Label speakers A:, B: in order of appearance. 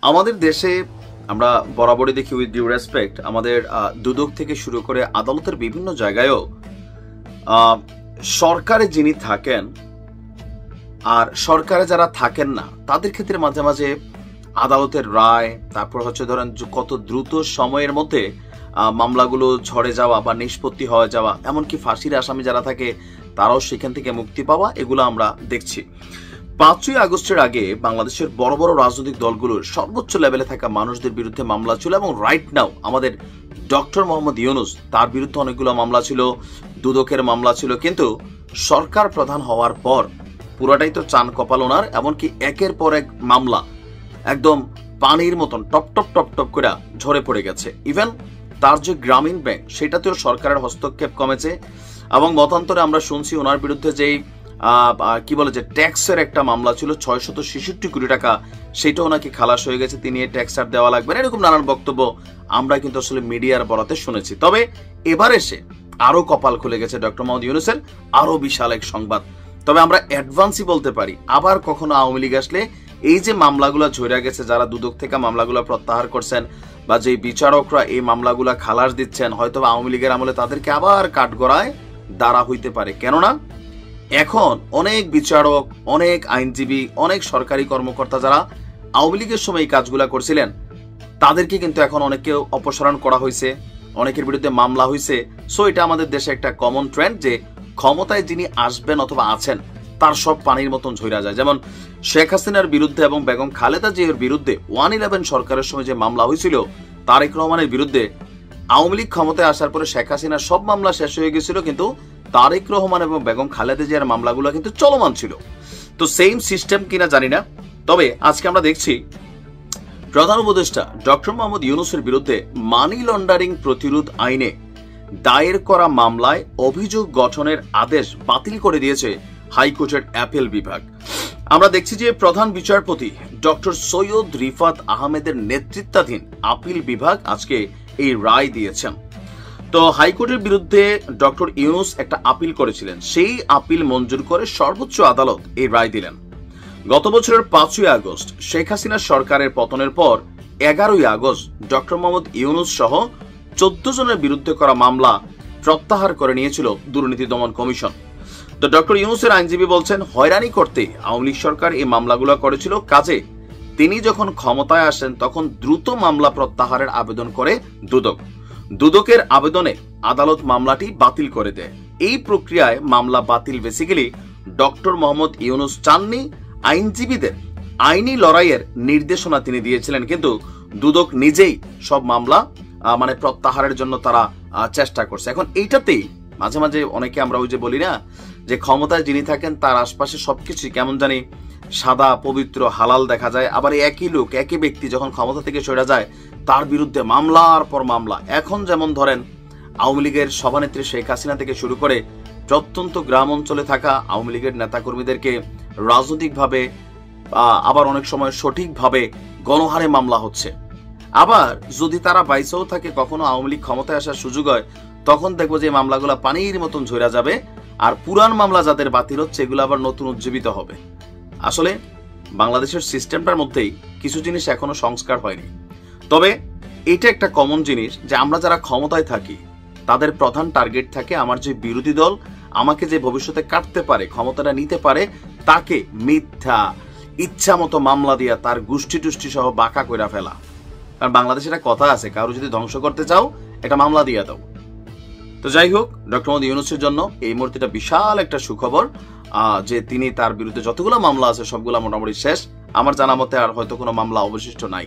A: আমাদের দেশে আমরা বরাবরই দেখি উইথ ডিউ রেসপেক্ট আমাদের দুদক থেকে শুরু করে আদালতের বিভিন্ন জায়গায়ও সরকারে যিনি থাকেন আর সরকারে যারা থাকেন না তাদের ক্ষেত্রে মাঝে মাঝে আদালতের রায়, তারপর হচ্ছে ধরেন কত দ্রুত সময়ের মধ্যে মামলাগুলো ঝরে যাওয়া বা নিষ্পত্তি হয়ে যাওয়া, এমনকি ফাঁসির আসামি যারা থাকে তারাও সেখান থেকে মুক্তি পাওয়া, এগুলো আমরা দেখছি। 5ই আগস্টের আগে বাংলাদেশের বড় বড় রাজনৈতিক দলগুলোর সর্বোচ্চ লেভেলে থাকা মানুষদের বিরুদ্ধে মামলা ছিল এবং রাইট নাও আমাদের ডক্টর মোহাম্মদ ইউনূস তার বিরুদ্ধে অনেকগুলো মামলা ছিল, দুদকের মামলা ছিল। কিন্তু সরকার প্রধান হওয়ার পর পুরাটাই তো চান কপাল ওনার, এমনকি একের পর এক মামলা একদম পানির মতন টপ টপ টপ টপ করে ঝরে পড়ে গেছে। ইভেন তার যে গ্রামীণ ব্যাংক সেটাতেও সরকারের হস্তক্ষেপ কমেছে এবং মতান্তরে আমরা শুনছি ওনার বিরুদ্ধে যেই কি বলে যে ট্যাক্সের একটা মামলা ছিল 666 কোটি টাকা, সেটাও নাকি খালাস হয়ে গেছে, তিনি ট্যাক্স আর দেওয়া লাগবে না, এরকম নানান বক্তব্য আমরা কিন্তু আসলে মিডিয়ার বরাতে শুনেছি। তবে এবার এসে আরো কপাল খুলে গেছে ডক্টর মোহাম্মদ ইউনূসের, আরো বিশাল এক সংবাদ। তবে আমরা অ্যাডভান্সই বলতে পারি আবার কখনো আওয়ামী লীগ আসলে এই যে মামলাগুলো ঝরে গেছে, যারা দুদক থেকে মামলাগুলো প্রত্যাহার করছেন বা যে বিচারকরা এই মামলাগুলা খালাস দিচ্ছেন, হয়তো আওয়ামী লীগের আমলে তাদেরকে আবার কাঠগড়ায় দাঁড়া হইতে পারে। কেননা এখন অনেক বিচারক, অনেক আইনজীবী, অনেক সরকারি কর্মকর্তা যারা আওয়ামী লীগের সময় এই কাজগুলা করছিলেন তাদেরকে কিন্তু এখন অনেককে অপসারণ করা হয়েছে, অনেকের বিরুদ্ধে মামলা হয়েছে। সো এটা আমাদের দেশে একটা কমন ট্রেন্ড যে ক্ষমতায় যিনি আসবেন অথবা আছেন তার সব পানির মতন ঝইরা যায়। যেমন শেখ হাসিনার বিরুদ্ধে এবং বেগম খালেদা জিয়ার বিরুদ্ধে 111 সরকারের সময় যে মামলা হয়েছিল, তারেক রহমানের বিরুদ্ধে আওয়ামী লীগ ক্ষমতায় আসার পরে শেখ হাসিনার সব মামলা শেষ হয়ে গেছিল, কিন্তু তারেক রহমান এবং বেগম খালেদা জিয়ার মামলাগুলো কিন্তু চলমান ছিল। তো সেম সিস্টেম কিনা জানি না। তবে আজকে আমরা দেখছি প্রধান উপদেষ্টা ডক্টর মোহাম্মদ ইউনূসের বিরুদ্ধে মানি লন্ডারিং প্রতিরোধ আইনে দায়ের করা মামলায় অভিযোগ গঠনের আদেশ বাতিল করে দিয়েছে হাইকোর্টের অ্যাপেল বিভাগ। আমরা দেখছি যে প্রধান বিচারপতি ডক্টর সৈয়দ রিফাত আহমেদের নেতৃত্বাধীন আপিল বিভাগ আজকে এই রায় দিয়েছেন। তো হাইকোর্টের বিরুদ্ধে ডক্টর ইউনূস একটা আপিল করেছিলেন, সেই আপিল মঞ্জুর করে সর্বোচ্চ আদালত এই রায় দিলেন। গত বছরের 5ই আগস্ট শেখ হাসিনা সরকারের পতনের পর 11ই আগস্ট ডক্টর মোহাম্মদ ইউনূস সহ 14 জনের বিরুদ্ধে করা মামলা প্রত্যাহার করে নিয়েছিল দুর্নীতি দমন কমিশন। তো ডক্টর ইউনূসের আইনজীবী বলছেন, হয়রানি করতে আওয়ামী লীগ সরকার এই মামলাগুলো করেছিল, কাজে তিনি যখন ক্ষমতায় আসেন তখন দ্রুত মামলা প্রত্যাহারের আবেদন করে দুদক। দুদকের আবেদনে আদালত মামলাটি বাতিল করে দেয়। এই প্রক্রিয়ায় মামলা বাতিল বেসিক্যালি ডক্টর মোহাম্মদ ইউনূস চাননি, আইনজীবীদের আইনি লড়াইয়ের নির্দেশনা তিনি দিয়েছিলেন, কিন্তু দুদক নিজেই সব মামলা প্রত্যাহারের জন্য তারা চেষ্টা করছে। এখন এইটাতেই মাঝে মাঝে অনেকে আমরা ওই যে বলি না যে ক্ষমতায় যিনি থাকেন তার আশপাশে সবকিছু কেমন জানি সাদা পবিত্র হালাল দেখা যায়, আবার একই লোক একই ব্যক্তি যখন ক্ষমতা থেকে সরে যায় তার বিরুদ্ধে মামলার পর মামলা। এখন যেমন ধরেন আওয়ামী লীগের সভানেত্রী শেখ হাসিনা থেকে শুরু করে প্রত্যন্ত গ্রাম অঞ্চলে থাকা আওয়ামী লীগের নেতাকর্মীদেরকে রাজনৈতিকভাবে আবার অনেক সময় সঠিকভাবে গণহারে মামলা হচ্ছে। আবার যদি তারা বাইসেও থাকে কখনো আওয়ামী লীগ ক্ষমতায় আসার সুযোগ হয়, তখন দেখবো যে মামলাগুলো পানির মতন ঝরা যাবে, আর পুরান মামলা যাদের বাতিল হচ্ছে এগুলো আবার নতুন উজ্জীবিত হবে। আসলে বাংলাদেশের সিস্টেমটার মধ্যেই কিছু জিনিস এখনো সংস্কার হয়নি। তবে এটা একটা কমন জিনিস যে আমরা যারা ক্ষমতায় থাকি তাদের প্রধান টার্গেট থাকে আমার যে বিরোধী দল আমাকে যে ভবিষ্যতে কাটতে পারে, ক্ষমতাটা নিতে পারে, তাকে মিথ্যা ইচ্ছা মতো মামলা দিয়া তার গোষ্ঠী টুষ্টি সহ বাঁকা কইরা ফেলা। কারণ বাংলাদেশে একটা কথা আছে, কারো যদি ধ্বংস করতে চাও একটা মামলা দিয়ে দাও। তো যাই হোক, ডক্টর মোহাম্মদ ইউনূসের জন্য এই মুহূর্তে বিশাল একটা সুখবর যে তিনি তার বিরুদ্ধে যতগুলো মামলা আছে সবগুলো মোটামুটি শেষ। আমার জানা মতে আর হয়তো কোনো মামলা অবশিষ্ট নাই।